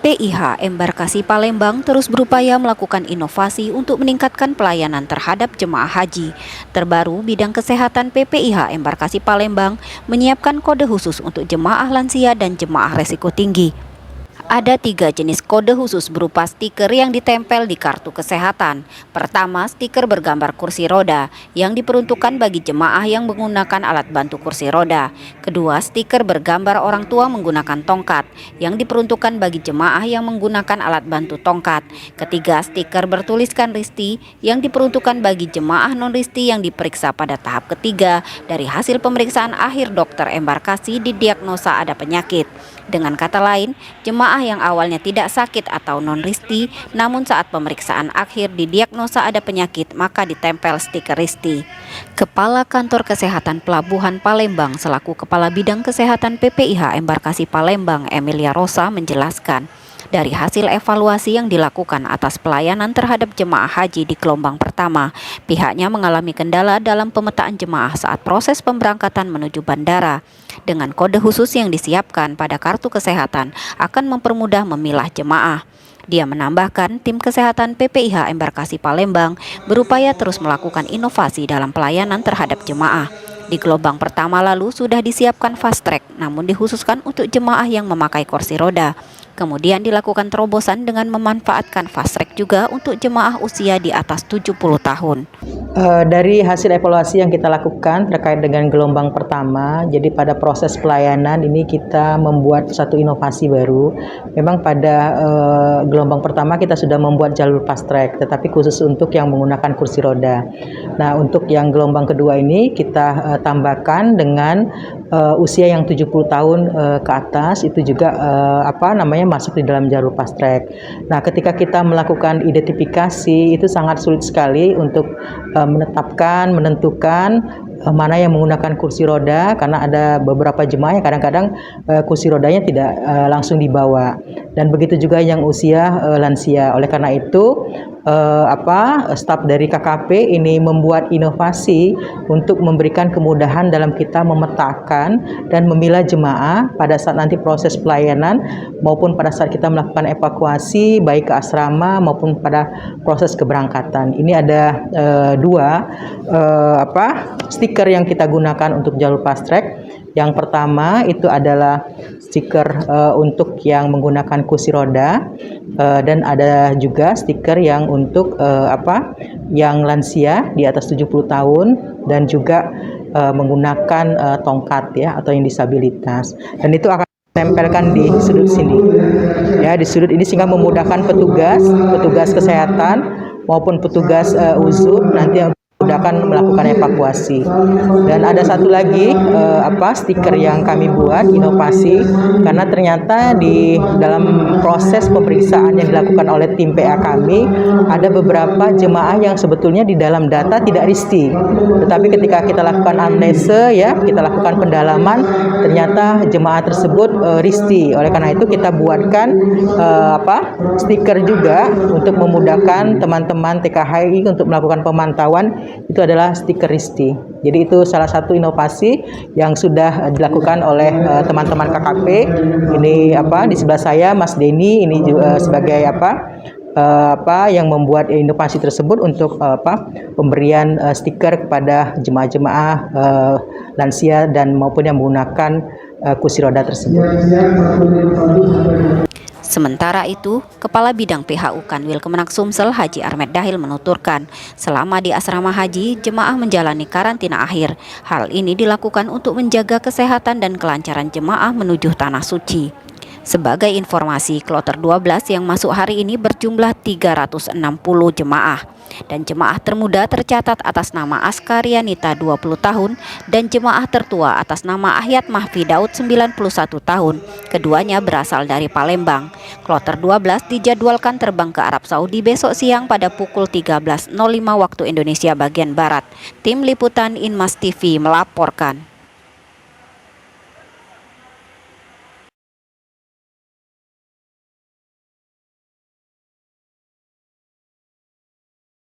PPIH Embarkasi Palembang terus berupaya melakukan inovasi untuk meningkatkan pelayanan terhadap jemaah haji. Terbaru, bidang kesehatan PPIH Embarkasi Palembang menyiapkan kode khusus untuk jemaah lansia dan jemaah resiko tinggi. Ada 3 jenis kode khusus berupa stiker yang ditempel di kartu kesehatan. Pertama, stiker bergambar kursi roda yang diperuntukkan bagi jemaah yang menggunakan alat bantu kursi roda. Kedua, stiker bergambar orang tua menggunakan tongkat yang diperuntukkan bagi jemaah yang menggunakan alat bantu tongkat. Ketiga, stiker bertuliskan Risti yang diperuntukkan bagi jemaah non-Risti yang diperiksa pada tahap ketiga dari hasil pemeriksaan akhir dokter embarkasi didiagnosa ada penyakit. Dengan kata lain, jemaah yang awalnya tidak sakit atau non-Risti, namun saat pemeriksaan akhir didiagnosa ada penyakit, maka ditempel stiker Risti. Kepala Kantor Kesehatan Pelabuhan Palembang selaku Kepala Bidang Kesehatan PPIH Embarkasi Palembang Emilia Rosa menjelaskan, dari hasil evaluasi yang dilakukan atas pelayanan terhadap jemaah haji di gelombang pertama, pihaknya mengalami kendala dalam pemetaan jemaah saat proses pemberangkatan menuju bandara. Dengan kode khusus yang disiapkan pada kartu kesehatan akan mempermudah memilah jemaah. Dia menambahkan, tim kesehatan PPIH Embarkasi Palembang berupaya terus melakukan inovasi dalam pelayanan terhadap jemaah. Di gelombang pertama lalu sudah disiapkan fast track, namun dikhususkan untuk jemaah yang memakai kursi roda. Kemudian dilakukan terobosan dengan memanfaatkan fast track juga untuk jemaah usia di atas 70 tahun. Dari hasil evaluasi yang kita lakukan terkait dengan gelombang pertama, jadi pada proses pelayanan ini kita membuat satu inovasi baru. Memang pada gelombang pertama kita sudah membuat jalur fast track, tetapi khusus untuk yang menggunakan kursi roda. Nah, untuk yang gelombang kedua ini kita tambahkan dengan usia yang 70 tahun ke atas, itu juga masuk di dalam jalur fast track. Nah, ketika kita melakukan identifikasi itu sangat sulit sekali untuk menentukan mana yang menggunakan kursi roda, karena ada beberapa jemaah yang kadang-kadang kursi rodanya tidak langsung dibawa, dan begitu juga yang usia lansia. Oleh karena itu staf dari KKP ini membuat inovasi untuk memberikan kemudahan dalam kita memetakan dan memilah jemaah pada saat nanti proses pelayanan maupun pada saat kita melakukan evakuasi baik ke asrama maupun pada proses keberangkatan. Ini ada stiker yang kita gunakan untuk jalur fast track. Yang pertama itu adalah stiker untuk yang menggunakan kursi roda, dan ada juga stiker yang untuk yang lansia di atas 70 tahun dan juga menggunakan tongkat ya, atau yang disabilitas. Dan itu akan tempelkan di sudut sini ya, di sudut ini, sehingga memudahkan petugas kesehatan maupun petugas uzur nanti yang akan melakukan evakuasi. Dan ada satu lagi stiker yang kami buat inovasi, karena ternyata di dalam proses pemeriksaan yang dilakukan oleh tim PA kami ada beberapa jemaah yang sebetulnya di dalam data tidak Risti, tetapi ketika kita lakukan anamnese ya, kita lakukan pendalaman, ternyata jemaah tersebut Risti. Oleh karena itu kita buatkan stiker juga untuk memudahkan teman-teman TKHI untuk melakukan pemantauan. Itu adalah stiker Risti. Jadi itu salah satu inovasi yang sudah dilakukan oleh teman-teman KKP. Ini di sebelah saya Mas Denny ini juga sebagai yang membuat inovasi tersebut untuk pemberian stiker kepada jemaah-jemaah lansia dan maupun yang menggunakan kursi roda tersebut. Sementara itu, Kepala Bidang PHU Kanwil Kemenak Sumsel Haji Armed Dahil menuturkan, selama di asrama haji, jemaah menjalani karantina akhir. Hal ini dilakukan untuk menjaga kesehatan dan kelancaran jemaah menuju Tanah Suci. Sebagai informasi, kloter 12 yang masuk hari ini berjumlah 360 jemaah. Dan jemaah termuda tercatat atas nama Askarianita 20 tahun dan jemaah tertua atas nama Ahyat Mahfi Daud 91 tahun. Keduanya berasal dari Palembang. Kloter 12 dijadwalkan terbang ke Arab Saudi besok siang pada pukul 13.05 waktu Indonesia bagian Barat. Tim Liputan Inmas TV melaporkan.